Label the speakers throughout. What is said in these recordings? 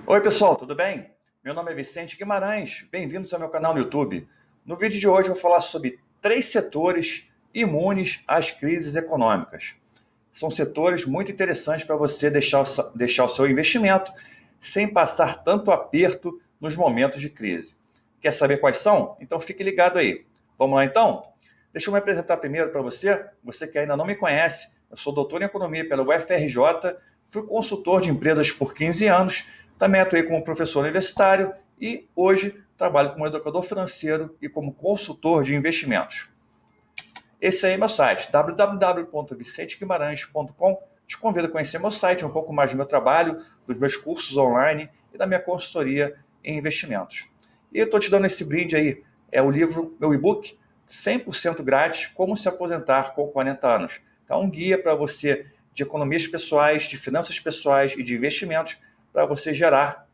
Speaker 1: Oi pessoal, tudo bem? Meu nome é Vicente Guimarães, bem-vindos ao meu canal no YouTube. No vídeo de hoje eu vou falar sobre 3 setores imunes às crises econômicas. São setores muito interessantes para você deixar o seu investimento sem passar tanto aperto nos momentos de crise. Quer saber quais são? Então fique ligado aí. Vamos lá então? Deixa eu me apresentar primeiro para você que ainda não me conhece. Eu sou doutor em economia pela UFRJ, fui consultor de empresas por 15 anos, também atuei como professor universitário e hoje trabalho como educador financeiro e como consultor de investimentos. Esse aí é meu site, www.vicenteguimarães.com. Te convido a conhecer meu site, um pouco mais do meu trabalho, dos meus cursos online e da minha consultoria em investimentos. E eu estou te dando esse brinde aí, é o livro, meu e-book, 100% grátis, Como se aposentar com 40 anos. Então, um guia para você de economias pessoais, de finanças pessoais e de investimentos para você gerar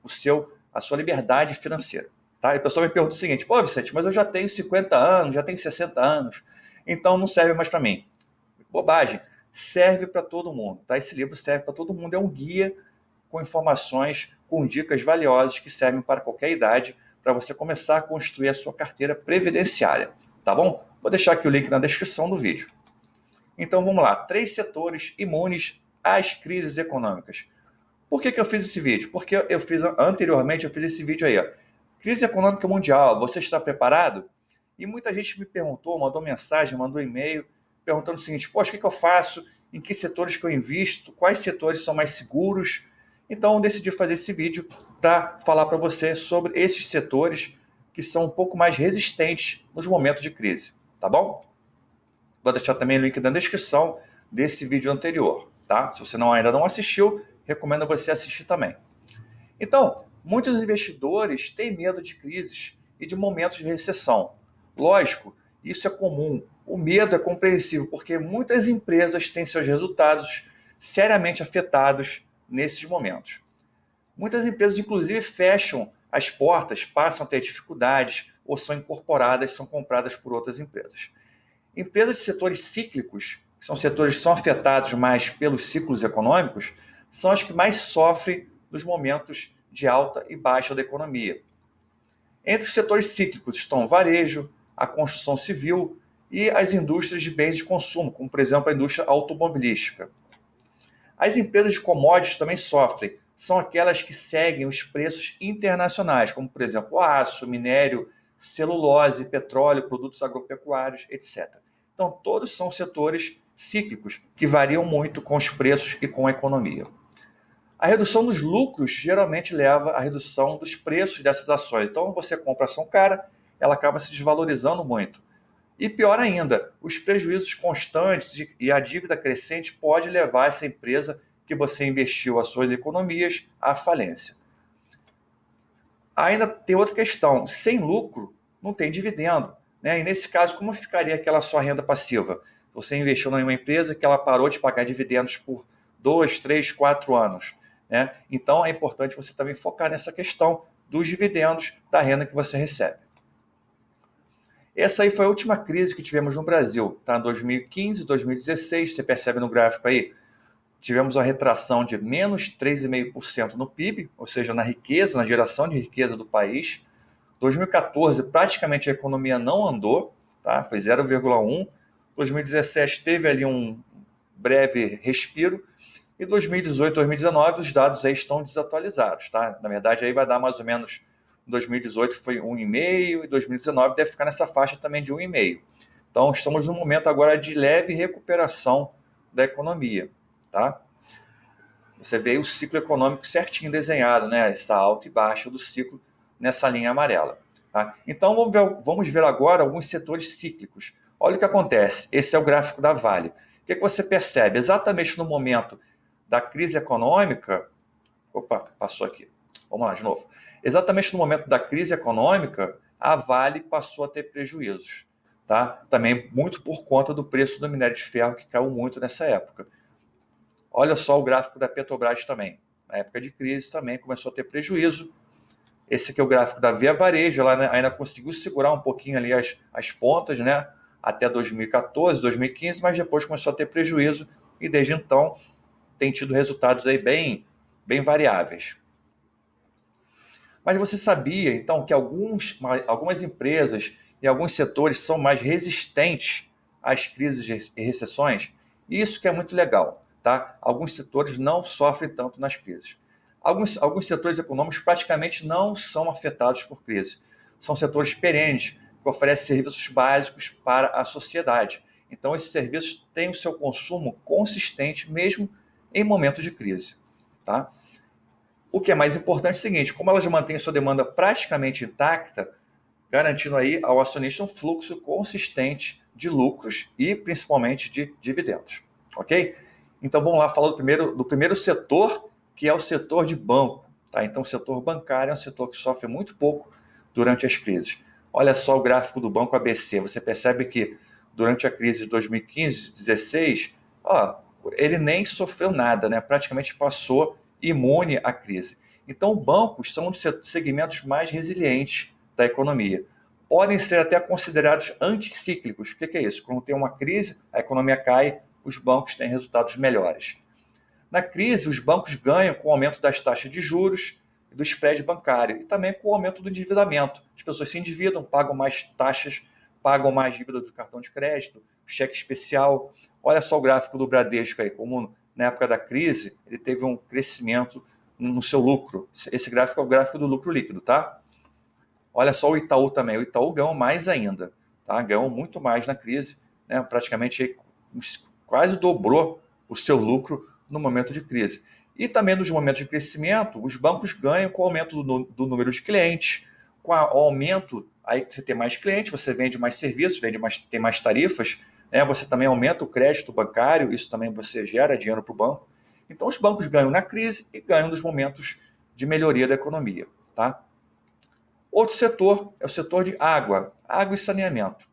Speaker 1: a sua liberdade financeira. Tá? E o pessoal me pergunta o seguinte, pô Vicente, mas eu já tenho 50 anos, já tenho 60 anos, então não serve mais para mim. Bobagem, serve para todo mundo. Tá? Esse livro serve para todo mundo, é um guia com informações, com dicas valiosas que servem para qualquer idade, para você começar a construir a sua carteira previdenciária. Tá bom? Vou deixar aqui o link na descrição do vídeo. Então vamos lá, 3 setores imunes às crises econômicas. Por que eu fiz esse vídeo? Porque anteriormente eu fiz esse vídeo aí, ó. Crise econômica mundial, você está preparado? E muita gente me perguntou, mandou mensagem, mandou e-mail, perguntando o seguinte, poxa, o que eu faço? Em que setores que eu invisto? Quais setores são mais seguros? Então eu decidi fazer esse vídeo para falar para você sobre esses setores que são um pouco mais resistentes nos momentos de crise, tá bom? Vou deixar também o link na descrição desse vídeo anterior, tá? Se você ainda não assistiu, recomendo você assistir também. Então, muitos investidores têm medo de crises e de momentos de recessão. Lógico, isso é comum. O medo é compreensível porque muitas empresas têm seus resultados seriamente afetados nesses momentos. Muitas empresas, inclusive, fecham as portas, passam a ter dificuldades ou são incorporadas, são compradas por outras empresas. Empresas de setores cíclicos, que são setores que são afetados mais pelos ciclos econômicos, são as que mais sofrem nos momentos de alta e baixa da economia. Entre os setores cíclicos estão o varejo, a construção civil e as indústrias de bens de consumo, como por exemplo a indústria automobilística. As empresas de commodities também sofrem, são aquelas que seguem os preços internacionais, como por exemplo aço, minério, celulose, petróleo, produtos agropecuários, etc. Então todos são setores cíclicos que variam muito com os preços e com a economia. A redução dos lucros geralmente leva à redução dos preços dessas ações. Então você compra ação cara, ela acaba se desvalorizando muito. E pior ainda, os prejuízos constantes e a dívida crescente pode levar essa empresa que você investiu as suas economias à falência. Ainda tem outra questão, sem lucro não tem dividendo, né? E nesse caso, como ficaria aquela sua renda passiva? Você investiu em uma empresa que ela parou de pagar dividendos por 2, 3, 4 anos, né? Então é importante você também focar nessa questão dos dividendos da renda que você recebe. Essa aí foi a última crise que tivemos no Brasil, tá? 2015, 2016, você percebe no gráfico aí, tivemos uma retração de menos 3,5% no PIB, ou seja, na riqueza, na geração de riqueza do país. 2014, praticamente a economia não andou, tá? Foi 0,1. 2017 teve ali um breve respiro. E 2018, 2019, os dados aí estão desatualizados, tá? Na verdade, aí vai dar mais ou menos, 2018 foi 1,5 e 2019 deve ficar nessa faixa também de 1,5. Então, estamos num momento agora de leve recuperação da economia, tá? Você vê o ciclo econômico certinho desenhado, né? Essa alta e baixa do ciclo nessa linha amarela. Tá? Então vamos ver agora alguns setores cíclicos. Olha o que acontece. Esse é o gráfico da Vale. O que você percebe? Exatamente no momento da crise econômica. Opa, passou aqui. Vamos lá de novo. Exatamente no momento da crise econômica, a Vale passou a ter prejuízos. Tá? Também muito por conta do preço do minério de ferro, que caiu muito nessa época. Olha só o gráfico da Petrobras também. Na época de crise também começou a ter prejuízo. Esse aqui é o gráfico da Via Varejo, ela ainda conseguiu segurar um pouquinho ali as pontas, né? Até 2014, 2015, mas depois começou a ter prejuízo e desde então tem tido resultados aí bem variáveis. Mas você sabia, então, que algumas empresas e alguns setores são mais resistentes às crises e recessões? Isso que é muito legal, tá? Alguns setores não sofrem tanto nas crises. Alguns setores econômicos praticamente não são afetados por crise. São setores perenes, que oferecem serviços básicos para a sociedade. Então, esses serviços têm o seu consumo consistente mesmo em momentos de crise, tá? O que é mais importante é o seguinte, como elas mantêm sua demanda praticamente intacta, garantindo aí ao acionista um fluxo consistente de lucros e principalmente de dividendos, ok? Então vamos lá falar do primeiro setor, que é o setor de banco, tá? Então o setor bancário é um setor que sofre muito pouco durante as crises. Olha só o gráfico do Banco ABC, você percebe que durante a crise de 2015, 2016, ele nem sofreu nada, né? Praticamente passou imune à crise. Então, bancos são um dos segmentos mais resilientes da economia. Podem ser até considerados anticíclicos. O que é isso? Quando tem uma crise, a economia cai, os bancos têm resultados melhores. Na crise, os bancos ganham com o aumento das taxas de juros e do spread bancário e também com o aumento do endividamento. As pessoas se endividam, pagam mais taxas, pagam mais dívida do cartão de crédito, cheque especial. Olha só o gráfico do Bradesco aí, como na época da crise ele teve um crescimento no seu lucro. Esse gráfico é o gráfico do lucro líquido, tá? Olha só o Itaú também. O Itaú ganhou mais ainda, tá? Ganhou muito mais na crise, né? Praticamente quase dobrou o seu lucro no momento de crise. E também nos momentos de crescimento, os bancos ganham com o aumento do número de clientes, com o aumento, aí você tem mais clientes, você vende mais serviços, tem mais tarifas, né? Você também aumenta o crédito bancário, isso também você gera dinheiro para o banco. Então os bancos ganham na crise e ganham nos momentos de melhoria da economia, tá? Outro setor é o setor de água e saneamento.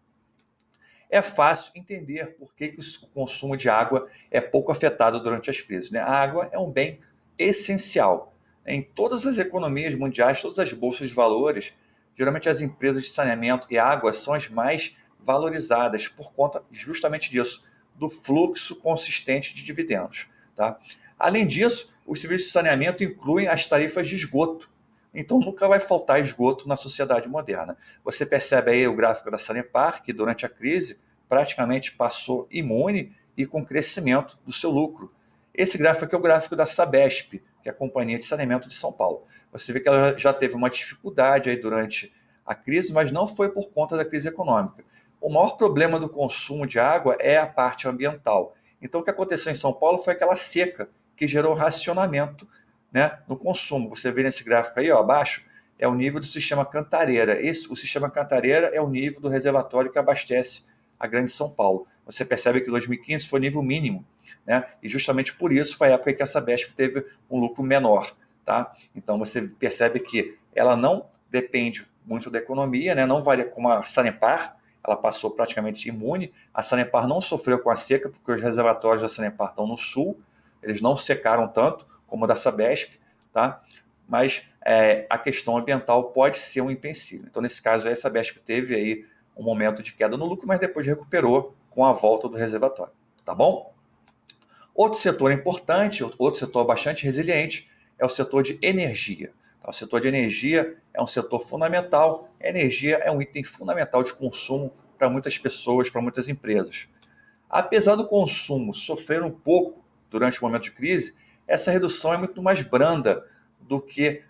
Speaker 1: É fácil entender por que o consumo de água é pouco afetado durante as crises, né? A água é um bem essencial. Em todas as economias mundiais, todas as bolsas de valores, geralmente as empresas de saneamento e água são as mais valorizadas por conta justamente disso, do fluxo consistente de dividendos, tá? Além disso, os serviços de saneamento incluem as tarifas de esgoto. Então nunca vai faltar esgoto na sociedade moderna. Você percebe aí o gráfico da Sanepar, que durante a crise praticamente passou imune e com crescimento do seu lucro. Esse gráfico aqui é o gráfico da Sabesp, que é a Companhia de Saneamento de São Paulo. Você vê que ela já teve uma dificuldade aí durante a crise, mas não foi por conta da crise econômica. O maior problema do consumo de água é a parte ambiental. Então o que aconteceu em São Paulo foi aquela seca que gerou racionamento, né, no consumo. Você vê nesse gráfico aí, ó, abaixo, é o nível do sistema Cantareira. O sistema Cantareira é o nível do reservatório que abastece a Grande São Paulo. Você percebe que 2015 foi nível mínimo, né? E justamente por isso foi a época que a Sabesp teve um lucro menor, tá? Então você percebe que ela não depende muito da economia, né? Não varia como a Sanepar, ela passou praticamente imune. A Sanepar não sofreu com a seca porque os reservatórios da Sanepar estão no sul, eles não secaram tanto como a da Sabesp, tá? Mas a questão ambiental pode ser um empecilho. Então, nesse caso, a Sabesp teve aí um momento de queda no lucro, mas depois recuperou com a volta do reservatório, tá bom? Outro setor importante, outro setor bastante resiliente, é o setor de energia. O setor de energia é um setor fundamental. A energia é um item fundamental de consumo para muitas pessoas, para muitas empresas. Apesar do consumo sofrer um pouco durante o momento de crise, essa redução é muito mais branda do que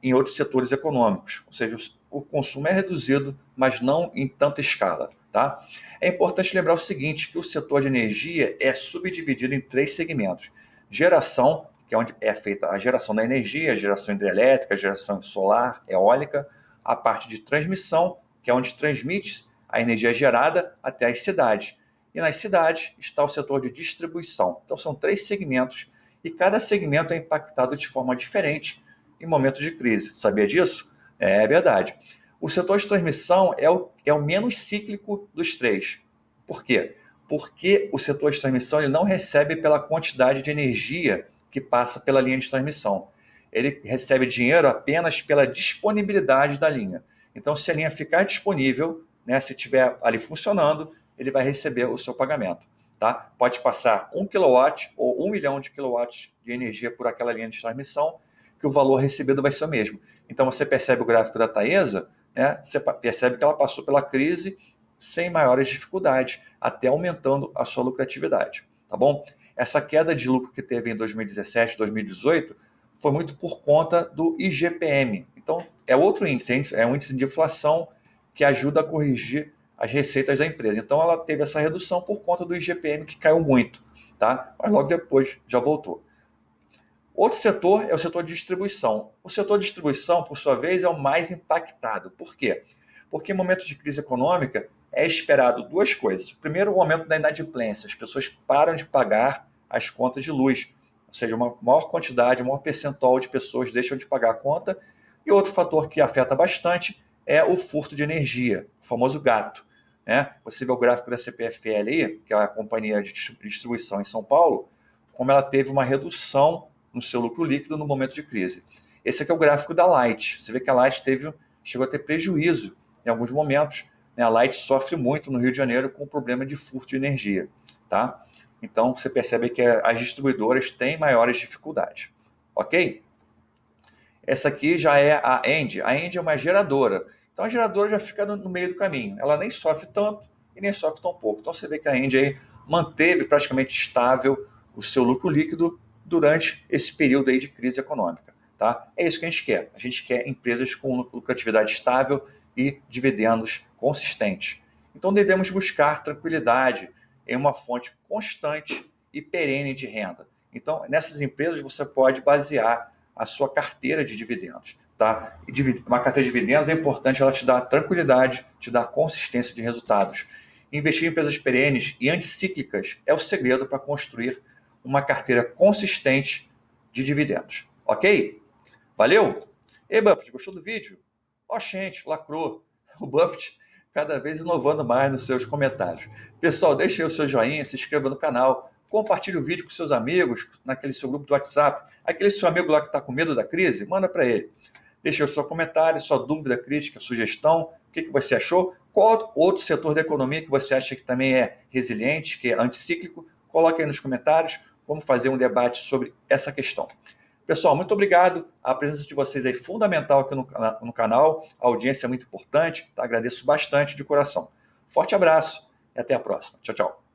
Speaker 1: em outros setores econômicos. Ou seja, o consumo é reduzido, mas não em tanta escala. Tá? É importante lembrar o seguinte, que o setor de energia é subdividido em 3 segmentos. Geração, que é onde é feita a geração da energia, a geração hidrelétrica, a geração solar, eólica, a parte de transmissão, que é onde transmite a energia gerada até as cidades. E nas cidades está o setor de distribuição. Então são 3 segmentos e cada segmento é impactado de forma diferente em momentos de crise. Sabia disso? É verdade. O setor de transmissão é o menos cíclico dos 3. Por quê? Porque o setor de transmissão ele não recebe pela quantidade de energia que passa pela linha de transmissão. Ele recebe dinheiro apenas pela disponibilidade da linha. Então, se a linha ficar disponível, né, se estiver ali funcionando, ele vai receber o seu pagamento. Tá? Pode passar 1 kW ou 1 milhão de kilowatts de energia por aquela linha de transmissão, que o valor recebido vai ser o mesmo. Então você percebe o gráfico da Taesa, né? Você percebe que ela passou pela crise sem maiores dificuldades, até aumentando a sua lucratividade, tá bom? Essa queda de lucro que teve em 2017, 2018, foi muito por conta do IGPM. Então, é outro índice, é um índice de inflação que ajuda a corrigir as receitas da empresa. Então, ela teve essa redução por conta do IGPM, que caiu muito, tá? Mas logo depois já voltou. Outro setor é o setor de distribuição. O setor de distribuição, por sua vez, é o mais impactado. Por quê? Porque em momentos de crise econômica é esperado duas coisas. Primeiro, o aumento da inadimplência. As pessoas param de pagar as contas de luz. Ou seja, uma maior quantidade, um maior percentual de pessoas deixam de pagar a conta. E outro fator que afeta bastante é o furto de energia, o famoso gato. Né? Você vê o gráfico da CPFL aí, que é a companhia de distribuição em São Paulo, como ela teve uma redução no seu lucro líquido no momento de crise. Esse aqui é o gráfico da Light. Você vê que a Light chegou a ter prejuízo em alguns momentos. Né? A Light sofre muito no Rio de Janeiro com o problema de furto de energia. Tá? Então você percebe que as distribuidoras têm maiores dificuldades. Ok? Essa aqui já é a Engie. A Engie é uma geradora. Então a geradora já fica no meio do caminho. Ela nem sofre tanto e nem sofre tão pouco. Então você vê que a Engie aí manteve praticamente estável o seu lucro líquido durante esse período aí de crise econômica. Tá? É isso que a gente quer. A gente quer empresas com lucratividade estável e dividendos consistentes. Então devemos buscar tranquilidade em uma fonte constante e perene de renda. Então, nessas empresas você pode basear a sua carteira de dividendos. Tá? E uma carteira de dividendos é importante, ela te dá tranquilidade, te dá consistência de resultados. Investir em empresas perenes e anticíclicas é o segredo para construir uma carteira consistente de dividendos. Ok? Valeu? Ei, Buffett, gostou do vídeo? Ó, gente, lacrou. O Buffett cada vez inovando mais nos seus comentários. Pessoal, deixe aí o seu joinha, se inscreva no canal, compartilhe o vídeo com seus amigos, naquele seu grupo do WhatsApp. Aquele seu amigo lá que está com medo da crise, manda para ele. Deixe o seu comentário, sua dúvida, crítica, sugestão. O que você achou? Qual outro setor da economia que você acha que também é resiliente, que é anticíclico? Coloque aí nos comentários. Vamos fazer um debate sobre essa questão. Pessoal, muito obrigado. A presença de vocês é fundamental aqui no canal. A audiência é muito importante. Tá? Agradeço bastante de coração. Forte abraço e até a próxima. Tchau, tchau.